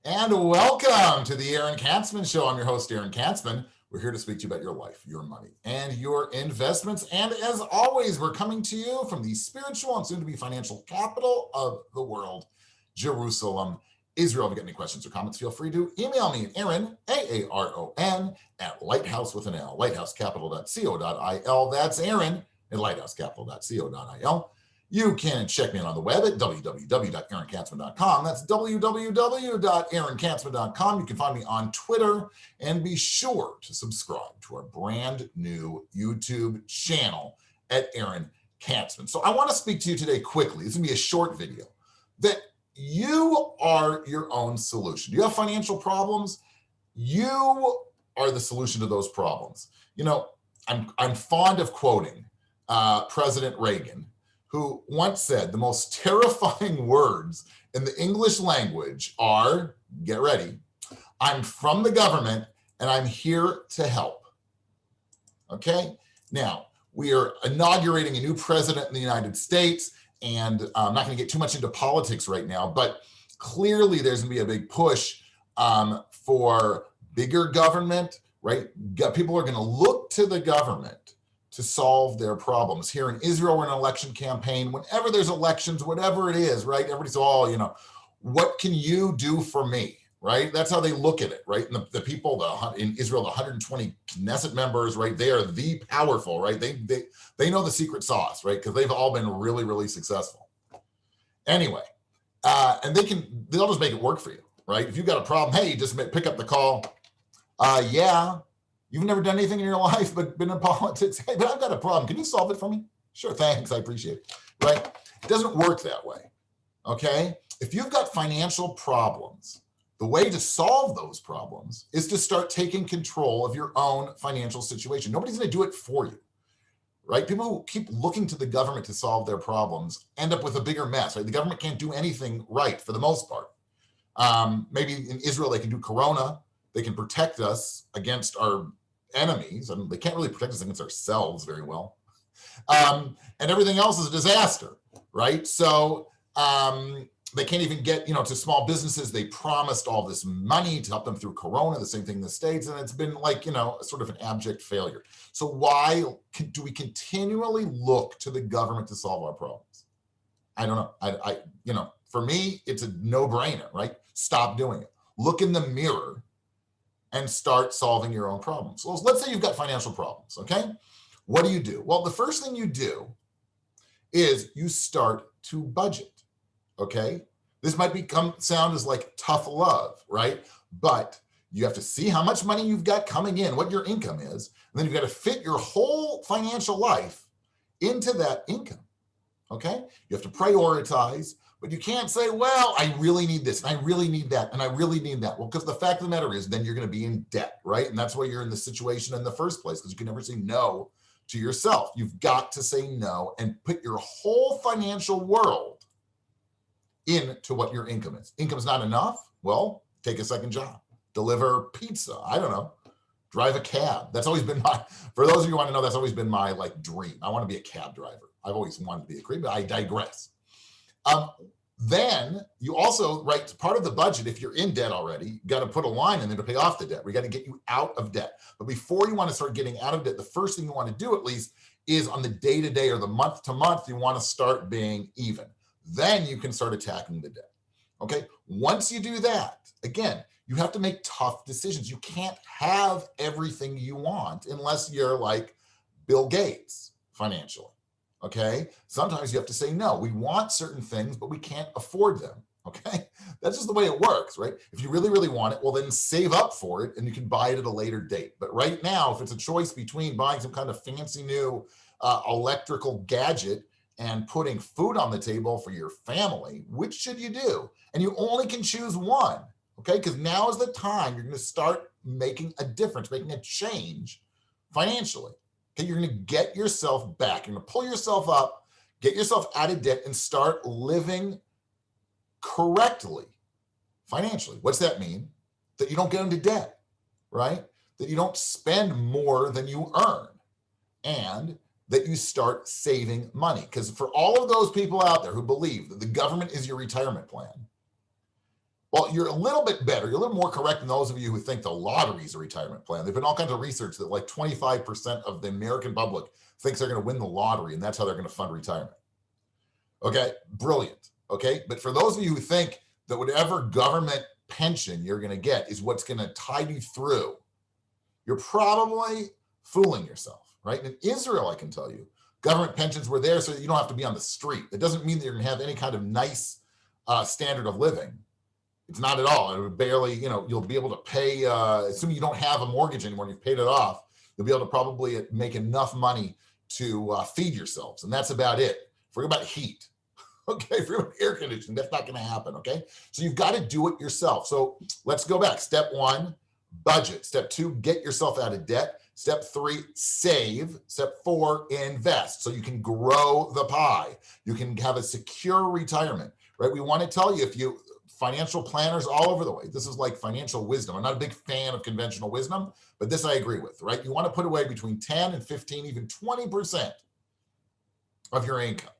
And welcome to the Aaron Katzman Show. I'm your host, Aaron Katzman. We're here to speak to you about your life, your money, and your investments. And as always, we're coming to you from the spiritual and soon to be financial capital of the world, Jerusalem, Israel. If you got any questions or comments, feel free to email me at Aaron, A-A-R-O-N, at lighthouse with an L, lighthousecapital.co.il. That's Aaron at lighthousecapital.co.il. You can check me out on the web at www.aaronkatzman.com. That's www.aaronkatzman.com. You can find me on Twitter, and be sure to subscribe to our brand new YouTube channel at Aaron Katzman. So I want to speak to you today quickly. This is going to be a short video that you are your own solution. You have financial problems. You are the solution to those problems. You know, I'm fond of quoting President Reagan, who once said the most terrifying words in the English language are, get ready, I'm from the government and I'm here to help. Okay? Now, we are inaugurating a new president in the United States, and I'm not going to get too much into politics right now, but clearly there's going to be a big push for bigger government, right? People are going to look to the government to solve their problems. Here in Israel, we're in an election campaign. Whenever there's elections, whatever it is, right? Everybody's all, what can you do for me, right? That's how they look at it, right? And the people in Israel, the 120 Knesset members, right? They are the powerful, right? They know the secret sauce, right? Because they've all been really, really successful. Anyway, and they'll just make it work for you, right? If you've got a problem, hey, just pick up the call. Yeah. You've never done anything in your life but been in politics. Hey, but I've got a problem. Can you solve it for me? Sure, thanks. I appreciate it. Right? It doesn't work that way. Okay? If you've got financial problems, the way to solve those problems is to start taking control of your own financial situation. Nobody's going to do it for you. Right? People who keep looking to the government to solve their problems end up with a bigger mess. Right? The government can't do anything right for the most part. Maybe in Israel they can do Corona. They can protect us against our enemies, and they can't really protect us against ourselves very well. And everything else is a disaster, right? So they can't even get, to small businesses. They promised all this money to help them through Corona, the same thing in the States, and it's been like, sort of an abject failure. So why do we continually look to the government to solve our problems? I don't know. For me, it's a no-brainer, right? Stop doing it. Look in the mirror and start solving your own problems. So let's say you've got financial problems, okay? What do? Well, the first thing you do is you start to budget, okay? This might sound as like tough love, right? But you have to see how much money you've got coming in, what your income is, and then you've got to fit your whole financial life into that income, okay? You have to prioritize. But you can't say, well, I really need this, and I really need that, and I really need that. Well, because the fact of the matter is, then you're going to be in debt, right? And that's why you're in this situation in the first place, because you can never say no to yourself. You've got to say no and put your whole financial world into what your income is. Income's not enough? Well, take a second job. Deliver pizza. I don't know. Drive a cab. That's always been for those of you who want to know, that's always been my dream. I want to be a cab driver. I've always wanted to be a career, but I digress. Then you also, right, part of the budget, if you're in debt already, you got to put a line in there to pay off the debt. We got to get you out of debt. But before you want to start getting out of debt, the first thing you want to do at least is on the day-to-day or the month-to-month, you want to start being even. Then you can start attacking the debt. Okay? Once you do that, again, you have to make tough decisions. You can't have everything you want unless you're like Bill Gates financially. Okay, sometimes you have to say no. We want certain things, but we can't afford them. Okay, that's just the way it works, right? If you really, really want it, well, then save up for it and you can buy it at a later date. But right now, if it's a choice between buying some kind of fancy new electrical gadget and putting food on the table for your family, which should you do? And you only can choose one, okay? Because now is the time you're going to start making a difference, making a change financially. Okay, you're going to get yourself back. You're going to pull yourself up, get yourself out of debt, and start living correctly financially. What's that mean? That you don't get into debt, right? That you don't spend more than you earn, and that you start saving money. Because for all of those people out there who believe that the government is your retirement plan, Well, you're a little bit better. You're a little more correct than those of you who think the lottery is a retirement plan. There've been all kinds of research that like 25% of the American public thinks they're going to win the lottery, and that's how they're going to fund retirement. Okay, brilliant. Okay, but for those of you who think that whatever government pension you're going to get is what's going to tide you through, you're probably fooling yourself, right? In Israel, I can tell you, government pensions were there so that you don't have to be on the street. It doesn't mean that you're going to have any kind of nice standard of living. It's not at all. It would barely, you'll be able to pay, assuming you don't have a mortgage anymore and you've paid it off, you'll be able to probably make enough money to feed yourselves. And that's about it. Forget about heat. Okay, forget about air conditioning. That's not going to happen. Okay, so you've got to do it yourself. So let's go back. Step 1, budget. Step 2, get yourself out of debt. Step 3, save. Step 4, invest so you can grow the pie. You can have a secure retirement, right? We want to tell you, if you financial planners all over the way, this is like financial wisdom. I'm not a big fan of conventional wisdom, but this I agree with, right? You want to put away between 10 and 15, even 20% of your income.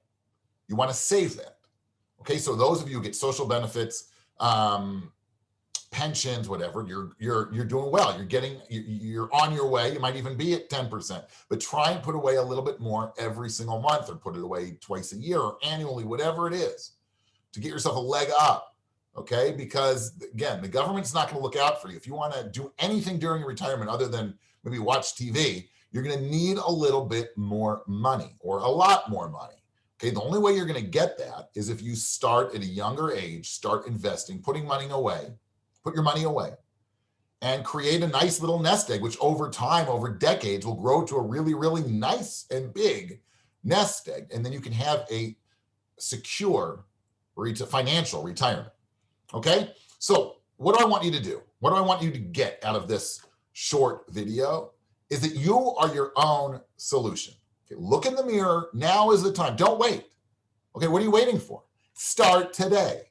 You want to save that. Okay, so those of you who get social benefits, pensions, whatever, you're doing well. You're on your way. You might even be at 10%, but try and put away a little bit more every single month, or put it away twice a year or annually, whatever it is, to get yourself a leg up. Okay, because again, the government's not going to look out for you. If you want to do anything during your retirement other than maybe watch TV, you're going to need a little bit more money, or a lot more money. Okay, the only way you're going to get that is if you start at a younger age, start investing, putting money away, put your money away, and create a nice little nest egg, which over time, over decades, will grow to a really, really nice and big nest egg. And then you can have a secure financial retirement. Okay, so what do I want you to do? What do I want you to get out of this short video is that you are your own solution. Okay, look in the mirror. Now is the time. Don't wait. Okay, what are you waiting for? Start today.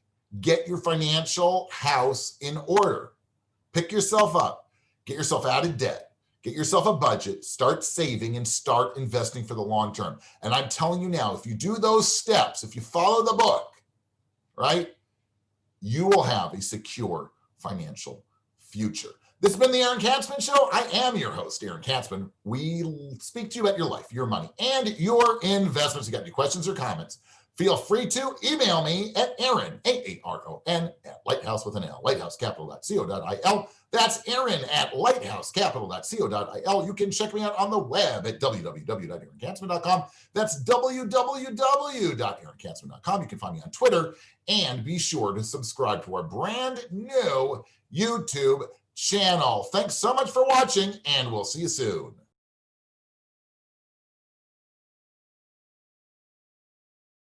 Get your financial house in order. Pick yourself up. Get yourself out of debt. Get yourself a budget. Start saving and start investing for the long term. And I'm telling you now, if you do those steps, if you follow the book, right, you will have a secure financial future. This has been the Aaron Katzman Show. I am your host, Aaron Katzman. We speak to you about your life, your money, and your investments. If you got any questions or comments, feel free to email me at Aaron, A-A-R-O-N, at Lighthouse with an L, lighthousecapital.co.il. That's Aaron at lighthousecapital.co.il. You can check me out on the web at www.aaronkatzman.com. That's www.aaronkatzman.com. You can find me on Twitter, and be sure to subscribe to our brand new YouTube channel. Thanks so much for watching, and we'll see you soon.